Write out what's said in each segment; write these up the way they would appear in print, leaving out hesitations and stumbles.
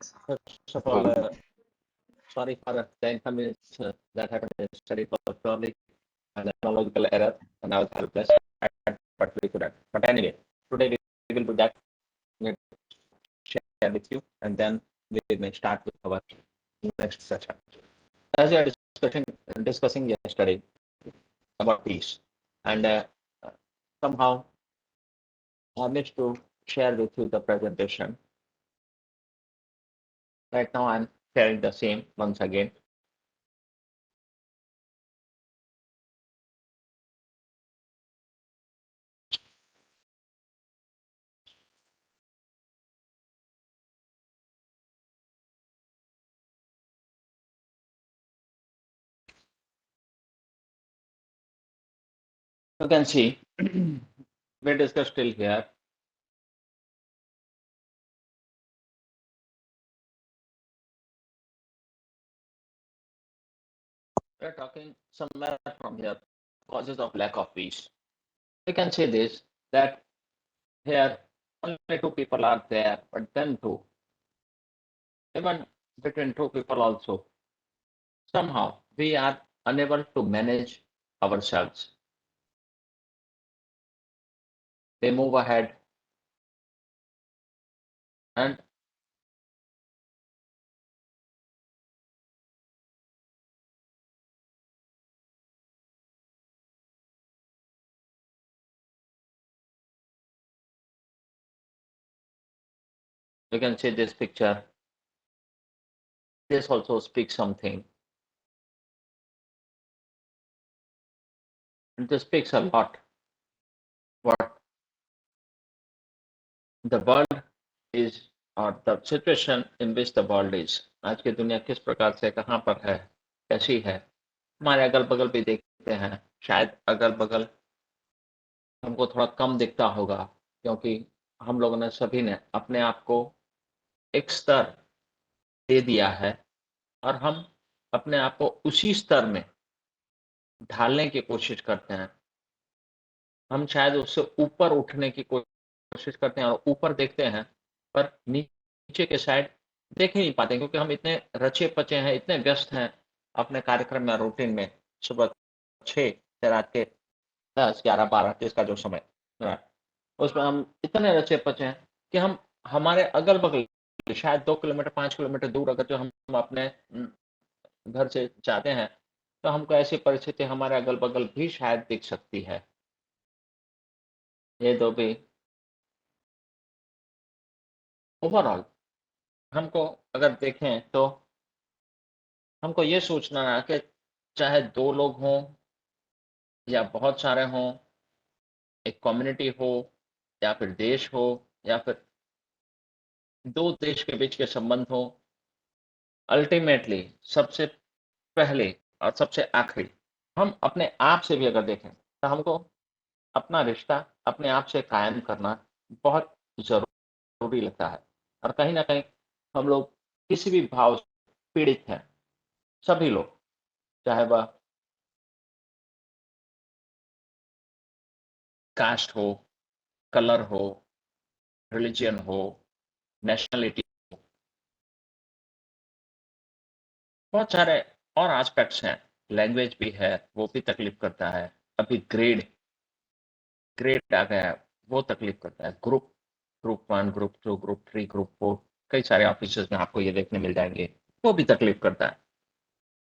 First of all, sorry for the inconvenience that happened yesterday. It was purely an analogical error, and I was helpless. But we could have. But anyway, today we will do that. We'll share with you, and then we may start with our next session. As we are discussing yesterday about peace, and somehow I managed to share with you the presentation. Right now, I'm sharing the same once again. You can see we discussed till here. We're talking somewhere from here causes of lack of peace. We can say this that here only two people are there, but then two. Even between two people also, somehow we are unable to manage ourselves. They move ahead and you can see this picture. This also speaks something. And this speaks a lot. What the world is or the situation in which the world is. आज की दुनिया किस प्रकार से कहाँ पर है, कैसी है, हमारे अगल बगल भी देखते हैं. शायद अगल बगल हमको थोड़ा कम दिखता होगा, क्योंकि हम लोगों ने सभी ने अपने आप को एक स्तर दे दिया है और हम अपने आप को उसी स्तर में ढालने की कोशिश करते हैं. हम शायद उससे ऊपर उठने की कोशिश करते हैं और ऊपर देखते हैं, पर नीचे के साइड देख ही नहीं पाते, क्योंकि हम इतने रचे पचे हैं, इतने व्यस्त हैं अपने कार्यक्रम में, रूटीन में. सुबह 6 से रात के 10, 11, 12 इसका जो समय उसमें हम इतने रचे पचे हैं कि हम हमारे अगल बगल शायद 2 किलोमीटर 5 किलोमीटर दूर अगर जो हम अपने घर से जाते हैं, तो हमको ऐसी परिस्थिति हमारे अगल बगल भी शायद दिख सकती है. ये तो भी ओवरऑल हमको अगर देखें तो हमको ये सोचना है कि चाहे 2 लोग हों या बहुत सारे हों, एक कम्युनिटी हो या फिर देश हो या फिर 2 देश के बीच के संबंध हो, अल्टीमेटली सबसे पहले और सबसे आखिरी हम अपने आप से भी अगर देखें, तो हमको अपना रिश्ता अपने आप से कायम करना बहुत ज़रूरी लगता है. और कहीं न कहीं हम लोग किसी भी भाव से पीड़ित हैं, सभी लोग, चाहे वह कास्ट हो, कलर हो, रिलिजन हो, नेशनैलिटी हो, बहुत सारे और एस्पेक्ट्स हैं. लैंग्वेज भी है, वो भी तकलीफ करता है. अभी ग्रेड ग्रेड आ गया है, वो तकलीफ करता है. ग्रुप 1, ग्रुप 2, ग्रुप 3, ग्रुप 4 कई सारे ऑफिसेज़ में आपको ये देखने मिल जाएँगे, वो भी तकलीफ करता है.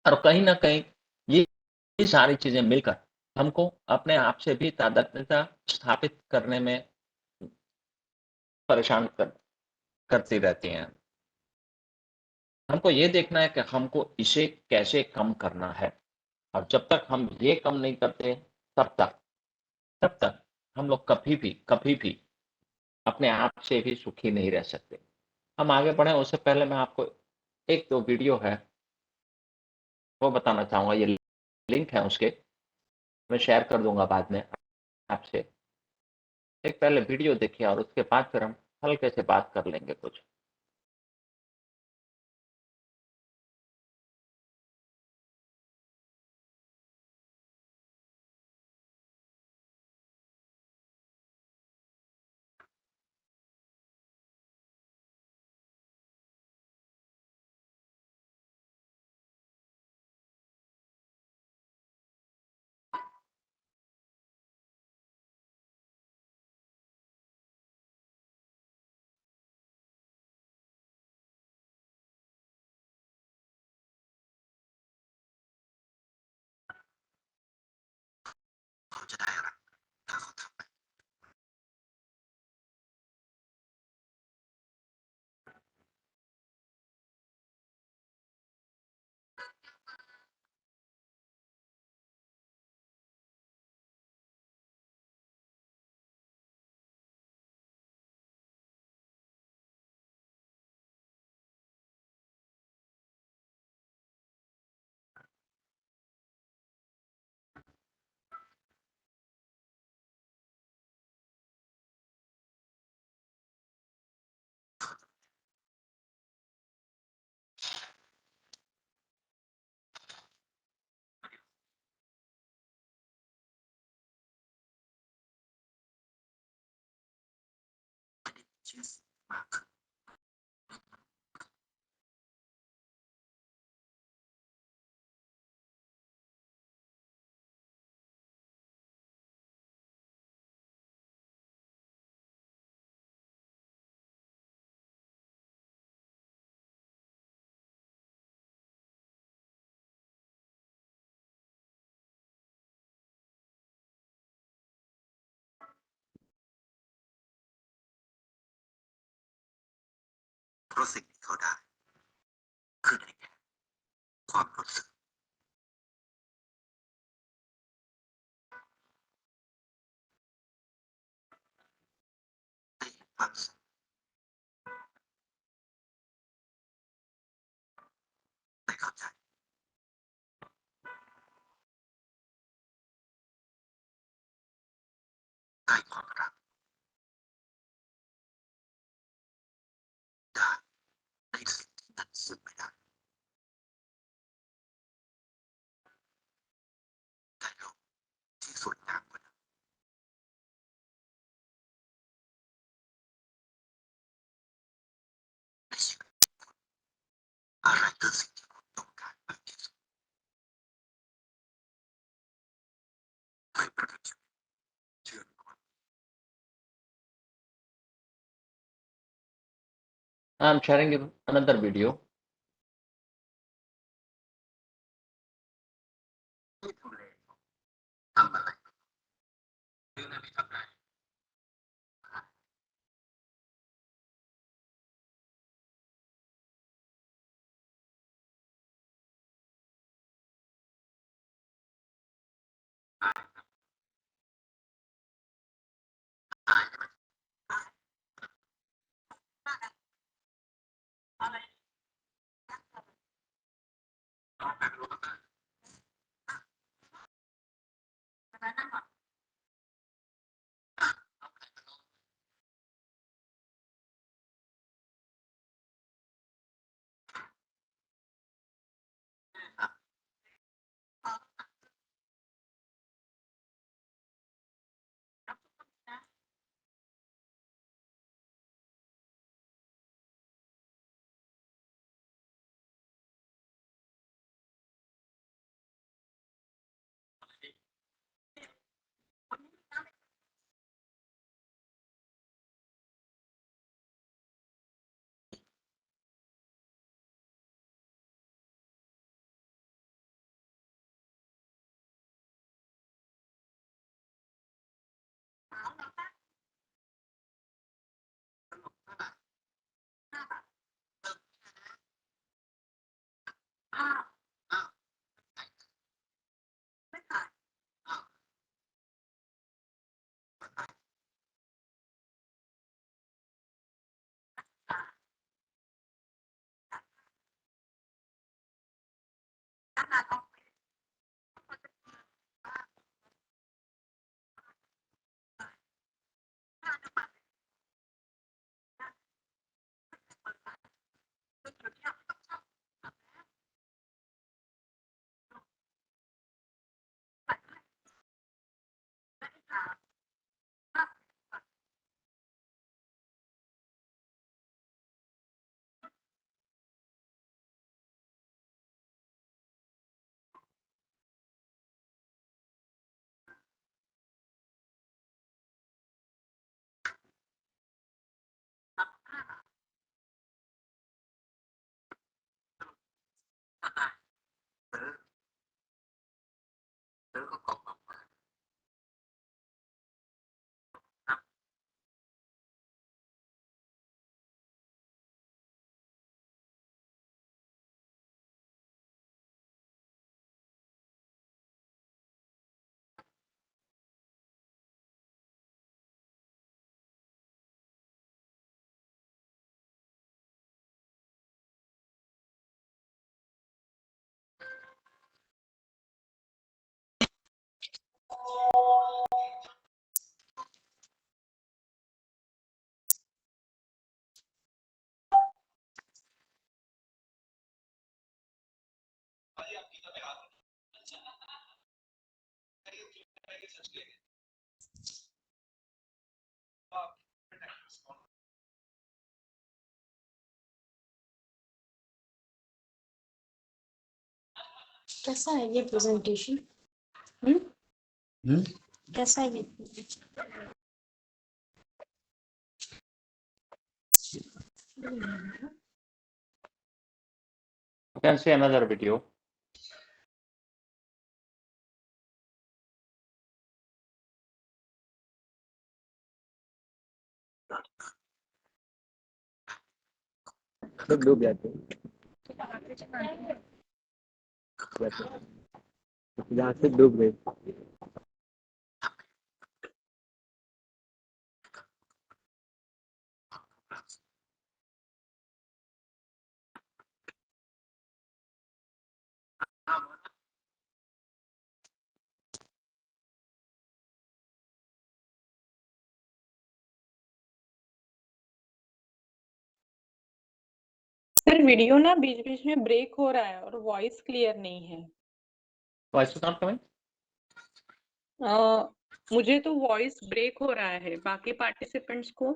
और कहीं न कहीं ये सारी चीज़ें मिलकर हमको अपने आप से भी तादात्म्यता स्थापित करने में परेशान करती रहती हैं. हमको ये देखना है कि हमको इसे कैसे कम करना है, और जब तक हम ये कम नहीं करते, तब तक हम लोग कभी भी अपने आप से भी सुखी नहीं रह सकते. हम आगे बढ़ें उससे पहले मैं आपको 1-2 वीडियो है, वो बताना चाहूँगा. ये लिंक है उसके, मैं शेयर कर दूँगा बाद में आपसे. एक पहले वीडियो देखिए और उसके बाद फिर हम हल्के से बात कर लेंगे कुछ. เขาจะได้อะไรถ้าเขาทำ ชื่อมากขึ้นเพราะสิ่งที่เขาได้คือในแง่ความรู้สึกได้เห็นความสุขได้เข้าใจได้ความรักได้ในสิ่งที่นั้นซึ่งไม่ได้แต่โลกที่สวยงามกว่านั้นในชีวิตอะไรคือสิ่งที่คุณต้องการมากที่สุดไม่ประดุจชีวิตเชื่อคน I'm sharing you another video. ไม่ทำอะไรทำอะไรเรื่องนั้นไม่ทำอะไร कैसा है ये प्रेजेंटेशन? कैसा है ये? You can see another video. डूब जाते जहाँ से डूब गए सर वीडियो ना बीच बीच में ब्रेक हो रहा है और वॉइस क्लियर नहीं है। Voice is not coming. मुझे तो वॉइस ब्रेक हो रहा है, बाकी पार्टिसिपेंट्स को?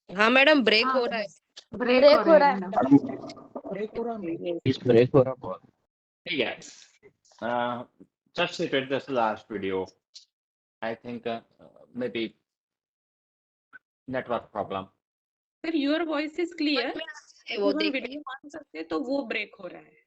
हाँ मैडम ब्रेक हो रहा है। ब्रेक हो रहा है मैडम। ब्रेक हो रहा है। इस ब्रेक हो रहा बहुत ठीक है just repeat this last video. I think maybe network problem. Sir your voice is clear, वो हम देखिए वीडियो ऑन करते तो वो ब्रेक हो रहा है।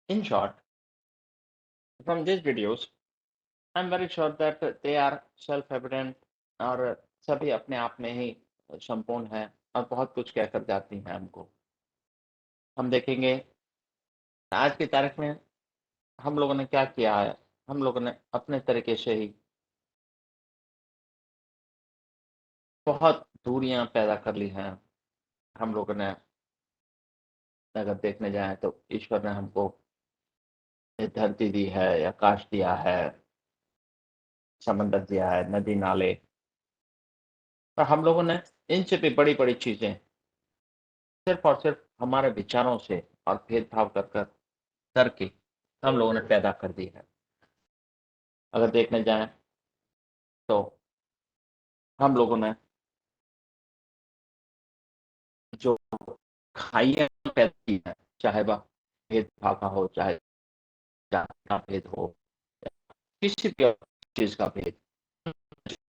In short, from these videos, I'm very sure that they are self-evident और सभी अपने आप में ही संपूर्ण है और बहुत कुछ कहकर जाती हैं हमको। हम देखेंगे आज की तारीख में हम लोगों ने क्या किया है। हम लोगों ने अपने तरीके से ही बहुत दूरियां पैदा कर ली हैं। हम लोगों ने अगर देखने जाएं तो ईश्वर ने हमको ये धरती दी है, आकाश दिया है, समंदर दिया है, नदी नाले, और हम लोगों ने इनसे भी बड़ी-बड़ी चीज़ें सिर्फ़ और सिर्फ़ हमारे विचारों से और भेदभाव करके हम लोगों ने पैदा कर दी है। अगर देखने जाएँ तो हम लोगों ने जो खाइयाँ पैदा की हैं, चाहे वह भेदभाव का हो, चाहे जाति का भेद हो, किसी भी चीज़ का भेद,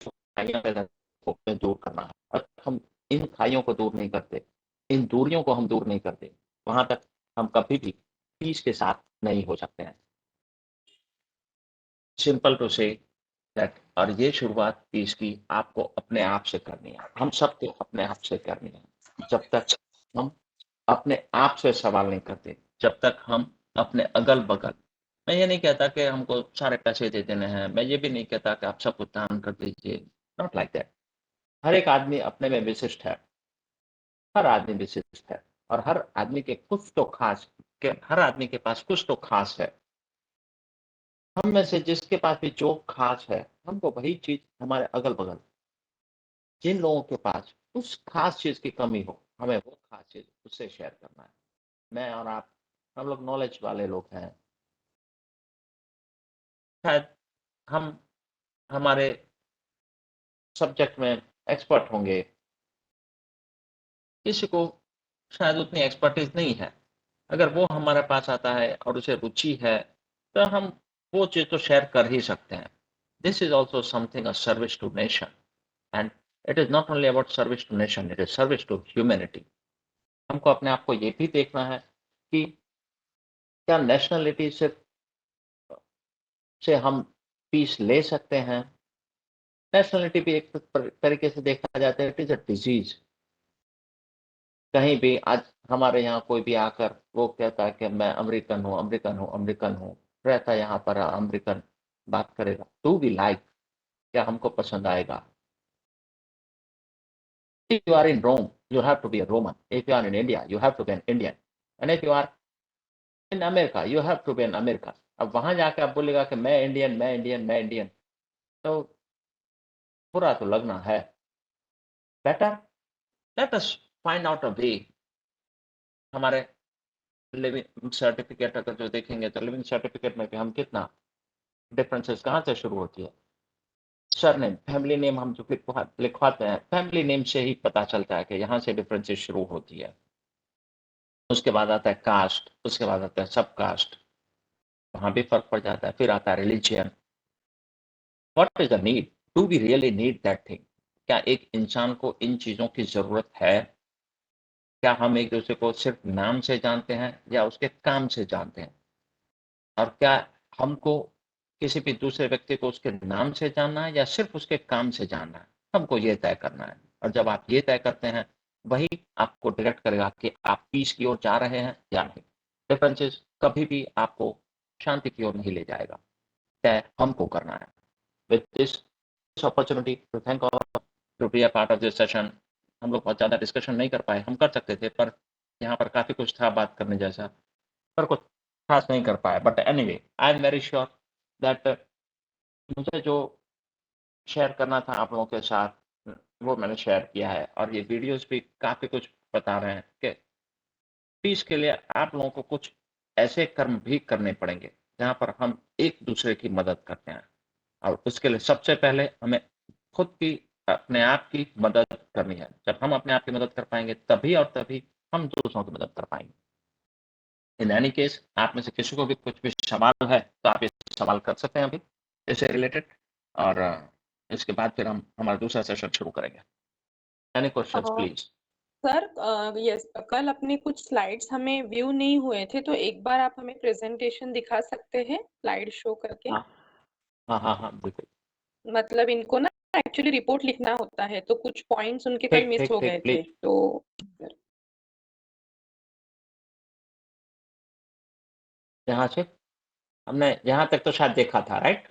खाइयाँ पैदा को दूर करना है और हम इन खाइयों को दूर नहीं करते, इन दूरियों को हम दूर नहीं करते, वहाँ तक हम कभी भी पीस के साथ नहीं हो सकते हैं। सिंपल टू से दैट, और ये शुरुआत पीस की आपको अपने आप से करनी है। हम सबको अपने आप से करनी है। जब तक हम अपने आप से सवाल नहीं करते, जब तक हम अपने अगल-बगल, मैं ये नहीं कहता कि हमको सारे पैसे दे देने हैं, मैं ये भी नहीं कहता कि आप सब कुछ दान कर दीजिए, नॉट लाइक दैट। हर एक आदमी अपने में विशिष्ट है, हर आदमी विशिष्ट है और हर आदमी के कुछ तो ख़ास के हर आदमी के पास कुछ तो ख़ास है। हम में से जिसके पास भी जो ख़ास है, हमको वही चीज़ हमारे अगल-बगल जिन लोगों के पास उस ख़ास चीज़ की कमी हो, हमें वो ख़ास चीज़ उससे शेयर करना है। मैं और आप, हम लोग नॉलेज वाले लोग हैं। शायद हम हमारे सब्जेक्ट में एक्सपर्ट होंगे, किसी को शायद उतनी एक्सपर्टीज़ नहीं है। अगर वो हमारे पास आता है और उसे रुचि है, तो हम वो चीज़ तो शेयर कर ही सकते हैं। This is also something a service to nation and it is not only about service to nation, it is service to humanity. हमको अपने आप को ये भी देखना है कि क्या नेशनैलिटी से हम पीस ले सकते हैं? नेशनैलिटी भी एक तरीके से देखा जाता है, इट इज़ अ डिज़ीज़। कहीं भी आज हमारे यहाँ कोई भी आकर वो कहता है कि मैं अमेरिकन हूँ, अमेरिकन हूँ, अमेरिकन हूँ, रहता यहाँ पर अमेरिकन बात करेगा। Do we like? क्या हमको पसंद आएगा? If you are in Rome, you have to be a Roman. If you are in India, you have to be an Indian. And if you are in America, you have to be an American. अब वहाँ जाके आप बोलेगा कि मैं Indian, मैं Indian, मैं Indian, तो बुरा तो लगना है। Better let us find out a way. हमारे लिविंग सर्टिफिकेट अगर जो देखेंगे तो लिविंग सर्टिफिकेट में भी हम कितना डिफरेंसेस कहाँ से शुरू होती है? सरनेम, फैमिली नेम हम जो लिखवाते हैं, फैमिली नेम से ही पता चलता है कि यहाँ से डिफरेंसेस शुरू होती है। उसके बाद आता है कास्ट, उसके बाद आता है सब कास्ट, वहाँ भी फ़र्क पड़ जाता है। फिर आता है religion. What is the need? Do we really need that thing? क्या एक इंसान को इन चीज़ों की ज़रूरत है? क्या हम एक-दूसरे को सिर्फ़ नाम से जानते हैं या उसके काम से जानते हैं? और क्या हमको किसी भी दूसरे व्यक्ति को उसके नाम से जानना है या सिर्फ़ उसके काम से जानना है? हमको ये तय करना है। और जब आप ये तय करते हैं, वही आपको डायरेक्ट करेगा कि आप पीस की ओर जा रहे हैं या नहीं। डिफरेंसेस कभी भी आपको शांति की ओर नहीं ले जाएगा। तय हमको करना है। With this opportunity to thank all to be a part of this session. हम लोग बहुत ज़्यादा डिस्कशन नहीं कर पाए, हम कर सकते थे पर यहाँ पर काफ़ी कुछ था बात करने जैसा, पर कुछ खास नहीं कर पाए। But anyway, I am very sure that मुझे जो शेयर करना था आप लोगों के साथ, वो मैंने शेयर किया है और ये वीडियोज़ भी काफ़ी कुछ बता रहे हैं कि पीस के लिए आप लोगों को कुछ ऐसे कर्म भी करने पड़ेंगे, जहाँ पर हम एक-दूसरे की मदद करते हैं। और उसके लिए सबसे पहले हमें खुद की, अपने आप की मदद करनी है। जब हम अपने आप की मदद कर पाएँगे, तभी और तभी हम दूसरों की मदद कर पाएँगे। इन एनी केस, आप में से किसी को भी कुछ भी सवाल है, तो आप ये सवाल कर सकते हैं अभी, इससे रिलेटेड, और इसके बाद फिर हम हमारा दूसरा सेशन शुरू करेंगे। Any questions please? Sir yes, कल अपने कुछ स्लाइड्स हमें व्यू नहीं हुए थे, तो एक बार आप हमें प्रेजेंटेशन दिखा सकते हैं स्लाइड शो करके? हाँ। हाँ, बिल्कुल। मतलब इनको ना एक्चुअली रिपोर्ट लिखना होता है, तो कुछ पॉइंट्स उनके कल ठीक, मिस ठीक, हो ठीक, गए थे, प्लीज़। तो यहाँ से हमने यहाँ तक तो शायद देखा था, राइट?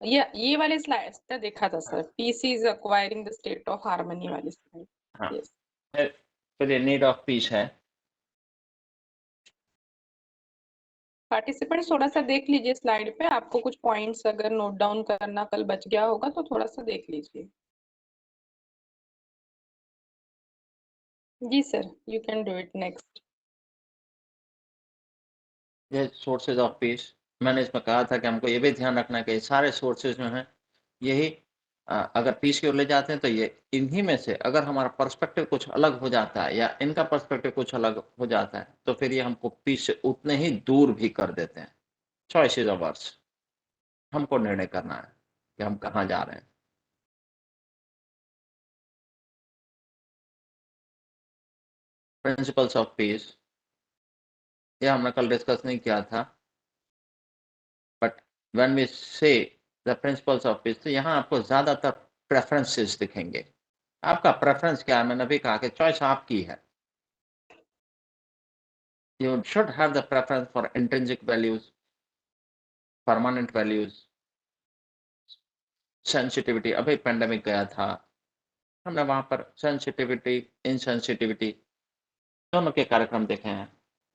ये वाले स्लाइड्स तो देखा था sir, PC is acquiring the state of harmony वाली स्लाइड। हाँ। यस। फिर ये नीड ऑफ पीस है। पार्टिसिपेंट्स थोड़ा सा देख लीजिए स्लाइड पे, आपको कुछ पॉइंट्स अगर नोट डाउन करना कल बच गया होगा तो थोड़ा सा देख लीजिए। जी sir, you can do it next. ये सोर्सेज ऑफ पीस, मैंने इसमें कहा था कि हमको ये भी ध्यान रखना है कि सारे सोर्सेज जो हैं यही अगर पीस की ओर ले जाते हैं तो ये इन्हीं में से अगर हमारा पर्सपेक्टिव कुछ अलग हो जाता है या इनका पर्सपेक्टिव कुछ अलग हो जाता है तो फिर ये हमको पीस से उतने ही दूर भी कर देते हैं। चॉइसेस ऑफ वर्ड्स, हमको निर्णय करना है कि हम कहाँ जा रहे हैं। प्रिंसिपल्स ऑफ पीस, ये हमने कल डिस्कस नहीं किया था, बट व्हेन वी से द प्रिंसिपल्स ऑफ पीस तो यहाँ आपको ज्यादातर प्रेफरेंसेस दिखेंगे। आपका प्रेफरेंस क्या है? मैंने अभी कहा कि चॉइस आपकी है। You should have the preference for intrinsic values, permanent values, sensitivity। अभी पेंडेमिक गया था, हमने वहां पर सेंसिटिविटी, इनसेंसिटिविटी दोनों के कार्यक्रम देखे हैं।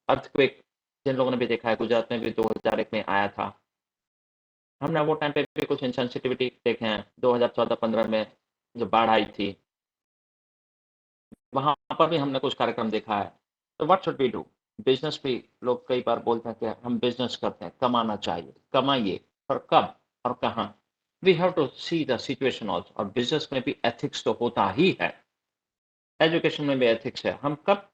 अर्थक्वेक जिन लोगों ने भी देखा है, गुजरात में भी 2001 में आया था, हमने वो टाइम पे भी कुछ इनसेंसिटिविटी देखे हैं। 2014-15 में जो बाढ़ आई थी वहां पर भी हमने कुछ कार्यक्रम देखा है। तो what should we do? Business भी लोग कई बार बोलते हैं कि हम बिजनेस करते हैं, कमाना चाहिए, कमाइए, और कब और कहाँ? We have to see the situation also. और बिजनेस में भी एथिक्स तो होता ही है, एजुकेशन में भी एथिक्स है। हम कब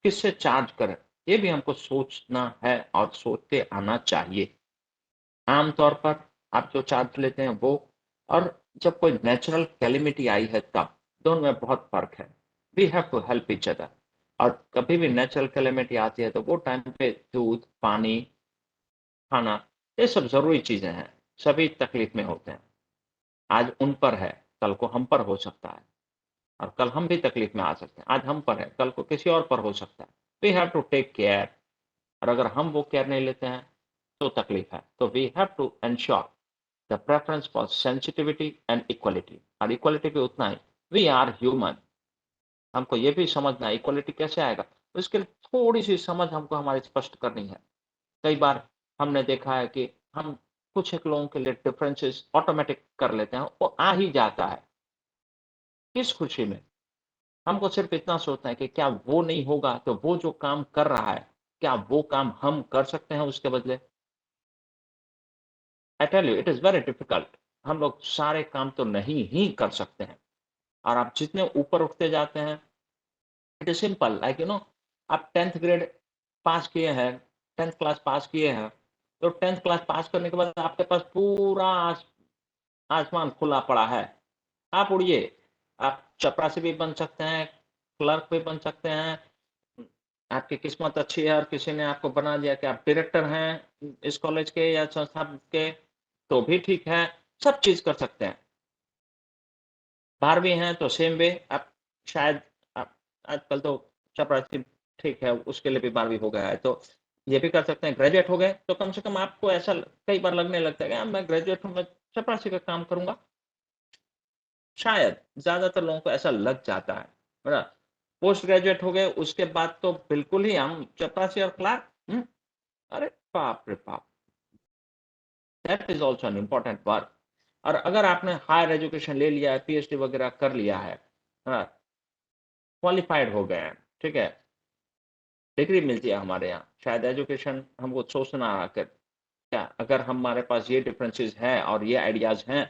किससे चार्ज करें ये भी हमको सोचना है और सोचते आना चाहिए। आमतौर पर आप जो चार्ज लेते हैं वो, और जब कोई नेचुरल कैलिमिटी आई है तब, दोनों में बहुत फर्क है। We have to help each other. और कभी भी नेचुरल कैलिमिटी आती है तो वो टाइम पे दूध, पानी, खाना, ये सब जरूरी चीजें हैं। सभी तकलीफ में होते हैं। आज उन पर है, कल को हम पर हो सकता है, और कल हम भी तकलीफ में आ सकते हैं। आज हम पर है, कल को किसी और पर हो सकता है। We have to take care. और अगर हम वो केयर नहीं लेते हैं तो तकलीफ है। तो we have to ensure the preference for sensitivity and equality. और इक्वलिटी भी उतना ही, वी आर ह्यूमन। हमको ये भी समझना है इक्वलिटी कैसे आएगा, तो इसके लिए थोड़ी सी समझ हमको हमारी स्पष्ट करनी है। कई बार हमने देखा है कि हम कुछ एक लोगों के लिए डिफरेंसेस ऑटोमेटिक कर लेते हैं, वो आ ही जाता है। किस खुशी में? हमको सिर्फ इतना सोचना है कि क्या वो नहीं होगा तो वो जो काम कर रहा है, क्या वो काम हम कर सकते हैं उसके बदले? I tell you, it is very difficult. हम लोग सारे काम तो नहीं ही कर सकते हैं। और आप जितने ऊपर उठते जाते हैं, इट इज सिंपल, लाइक आप 10th ग्रेड पास किए हैं, 10th क्लास पास किए हैं, तो 10th क्लास पास करने के बाद आपके पास पूरा आसमान खुला पड़ा है। आप उड़िए, आप चपरासी भी बन सकते हैं, क्लर्क भी बन सकते हैं। आपकी किस्मत अच्छी है और किसी ने आपको बना दिया कि आप डायरेक्टर हैं इस कॉलेज के या संस्था के, तो भी ठीक है। सब चीज कर सकते हैं। 12वीं हैं तो सेम वे आप शायद आजकल तो चपरासी ठीक है, उसके लिए भी 12वीं हो गया है, तो ये भी कर सकते हैं। ग्रेजुएट हो गए तो कम से कम आपको ऐसा कई बार लगने लगता है कि मैं ग्रेजुएट हूँ, मैं चपरासी का काम करूंगा। शायद ज्यादातर लोगों को ऐसा लग जाता है, बराबर। पोस्ट ग्रेजुएट हो गए उसके बाद तो बिल्कुल ही हम चपरासी और क्लार्क। अरे बाप रे बाप, that is also an important work. और अगर आपने हायर एजुकेशन ले लिया है, पीएचडी वगैरह कर लिया है, क्वालिफाइड हो गए हैं, ठीक है, डिग्री मिलती है हमारे यहाँ, शायद एजुकेशन हमको सोचना आकर, क्या अगर हमारे पास ये डिफरेंसेस हैं और ये आइडियाज हैं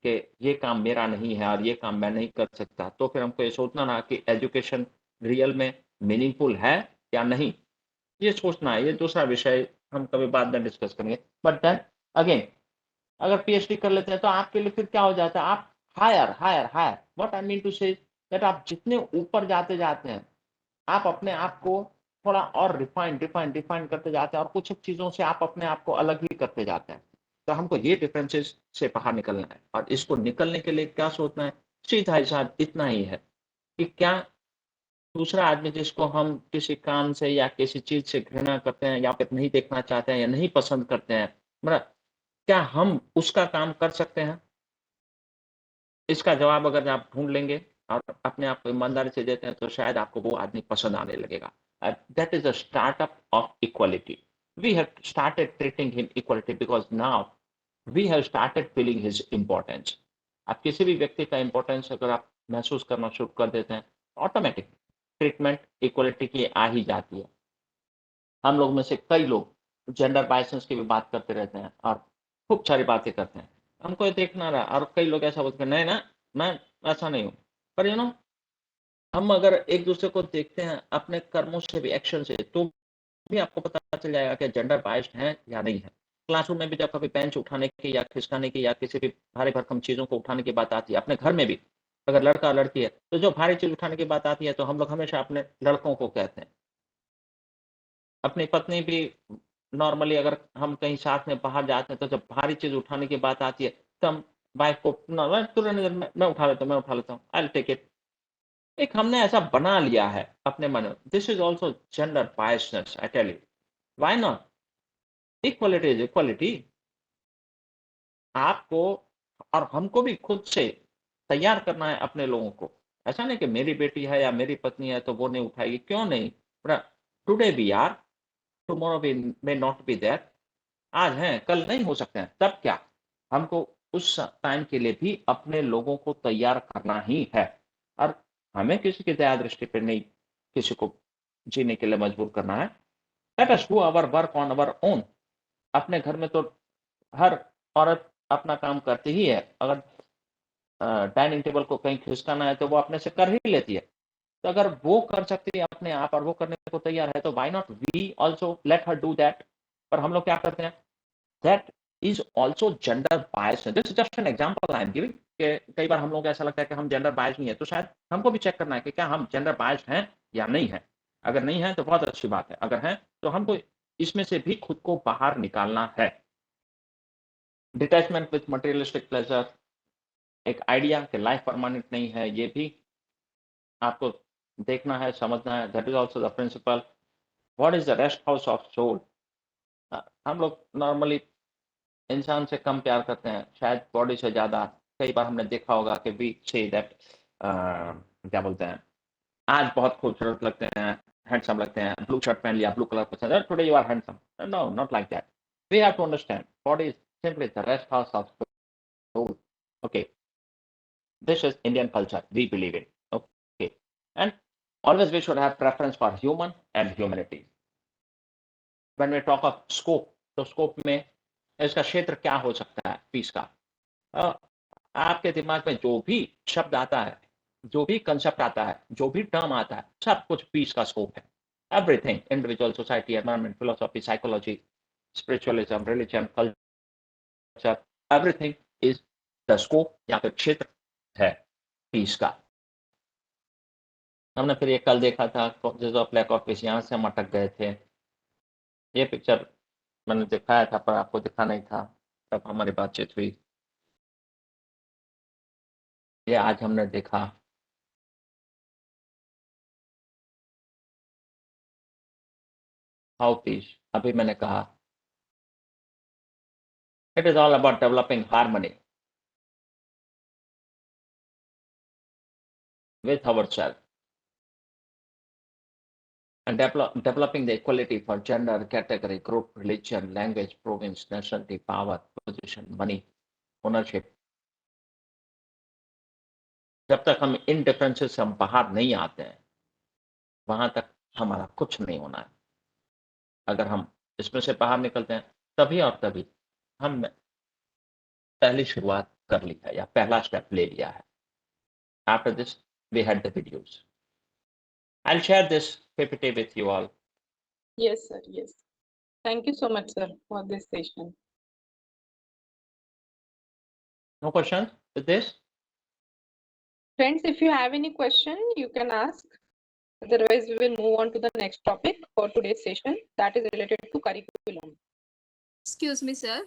कि ये काम मेरा नहीं है और ये काम मैं नहीं कर सकता, तो फिर हमको ये सोचना ना कि एजुकेशन रियल में मीनिंगफुल है या नहीं। ये सोचना है, ये दूसरा विषय हम कभी बाद में डिस्कस करेंगे। बट देन अगेन, अगर पीएचडी कर लेते हैं तो आपके लिए फिर क्या हो जाता है? आप higher higher higher, what I mean to say that आप जितने ऊपर जाते जाते हैं, आप अपने आप को थोड़ा और रिफाइन डिफाइन डिफाइन करते जाते हैं, और कुछ चीजों से आप अपने आप को अलग ही करते जाते हैं। तो हमको ये डिफरेंसेस से बाहर निकलना है, और इसको निकलने के लिए क्या सोचना है? सीधा हिसाब इतना ही है कि क्या दूसरा आदमी जिसको हम किसी काम से या किसी चीज से घृणा करते हैं या फिर नहीं देखना चाहते हैं या नहीं पसंद करते हैं, मतलब क्या हम उसका काम कर सकते हैं? इसका जवाब अगर आप ढूंढ लेंगे और अपने आप को ईमानदारी से देते हैं तो शायद आपको वो आदमी पसंद आने लगेगा। That is the startup of equality. we have started treating him equality because now we have started feeling his importance. आप किसी भी व्यक्ति का इंपॉर्टेंस अगर आप महसूस करना शुरू कर देते हैं, ऑटोमेटिक ट्रीटमेंट इक्वलिटी की आ ही जाती है। हम लोग में से कई लोग जेंडर बायसेंस की भी बात करते रहते हैं और खूब सारी बातें करते हैं, हमको ये देखना रहा, और कई लोग ऐसा बोलते हैं नहीं ना, मैं ऐसा नहीं हूँ। पर यू नो, हम अगर एक दूसरे को देखते हैं अपने कर्मों से भी, एक्शन से, तो भी आपको पता चल जाएगा कि जेंडर बायस्ड है या नहीं है। क्लासरूम में भी जब कभी बेंच उठाने की या खिसकाने की या किसी भी भारी भरकम चीजों को उठाने की बात आती है, अपने घर में भी अगर लड़का लड़की है तो जो भारी चीज उठाने की बात आती है तो हम लोग हमेशा अपने लड़कों को कहते हैं। अपनी पत्नी भी नॉर्मली अगर हम कहीं साथ में बाहर जाते हैं तो जब भारी चीज उठाने की बात आती है तो हम वाइफ को तू रहने दे, मैं उठा लेता हूँ, आई विल टेक इट। एक हमने ऐसा बना लिया है अपने मन में। This is also gender biasness, I tell you. Why not? Equality is equality. आपको और हमको भी खुद से तैयार करना है अपने लोगों को। ऐसा नहीं कि मेरी बेटी है या मेरी पत्नी है तो वो नहीं उठाएगी, क्यों नहीं? Today we are, tomorrow we may not be there. आज हैं, कल नहीं हो सकते हैं, तब क्या? हमको उस टाइम के लिए भी अपने लोगों को तैयार करना ही है, और हमें किसी की दया दृष्टि पे नहीं किसी को जीने के लिए मजबूर करना है। Let us do our work on our own. अपने घर में तो हर औरत अपना काम करती ही है। अगर डाइनिंग टेबल को कहीं खिसकाना है तो वो अपने से कर ही लेती है। तो अगर वो कर सकती है अपने आप और वो करने को तैयार है तो why not we also let her do that. पर हम लोग क्या करते हैं? That is also gender bias. This is just an example I am giving. कई बार हम लोग ऐसा लगता है कि हम जेंडर बायस नहीं है, तो शायद हमको भी चेक करना है कि क्या हम जेंडर बायस हैं या नहीं है। अगर नहीं है तो बहुत अच्छी बात है, अगर है तो हमको इसमें से भी खुद को बाहर निकालना है। डिटैचमेंट विथ मटेरियलिस्टिक प्लेजर, एक आइडिया कि लाइफ परमानेंट नहीं है, ये भी आपको देखना है, समझना है। That is also the principle. What is the rest house of soul? हम लोग नॉर्मली इंसान से कम प्यार करते हैं, शायद बॉडी से ज्यादा। कई बार हमने देखा होगा कि वी से दैट, क्या बोलते हैं, आज बहुत खूबसूरत लगते हैं, हैंडसम लगते हैं, ब्लू शर्ट पहन लिया, ब्लू कलर पसंद है, today you are handsome. No, not like that. We have to understand body is simply the rest house of soul. Okay, this is Indian culture, we believe in. Okay, and always we should have preference for human and humanity. When we talk of scope, तो scope में इसका क्षेत्र क्या हो सकता है piece का? आपके दिमाग में जो भी शब्द आता है, जो भी कंसेप्ट आता है, जो भी टर्म आता है, सब कुछ पीस का स्कोप है। Everything, individual, society, environment, philosophy, psychology, spiritualism, religion, culture, everything is the scope या फिर क्षेत्र है पीस का। हमने फिर ये कल देखा था जो फ्लैग ऑफ पीस, यहाँ से हम अटक गए थे। ये पिक्चर मैंने दिखाया था पर आपको दिखा नहीं था तब हमारी बातचीत हुई। ये आज हमने देखा। हाउ पीस, अभी मैंने कहा it is all about developing harmony with ourselves and developing the equality for gender, category, group, religion, language, province, nationality, power, position, money, ownership. जब तक हम इन डिफरेंसेस से हम बाहर नहीं आते हैं वहां तक हमारा कुछ नहीं होना है। अगर हम इसमें से बाहर निकलते हैं तभी और तभी हम पहली शुरुआत कर ली है या पहला स्टेप ले लिया है। After this we had the videos. I'll share this PPT with you all. Yes, sir. Yes. Thank you so much, sir, for this session. No questions with this? Friends, if you have any question, you can ask. Otherwise, we will move on to the next topic for today's session, that is related to curriculum. Excuse me, sir.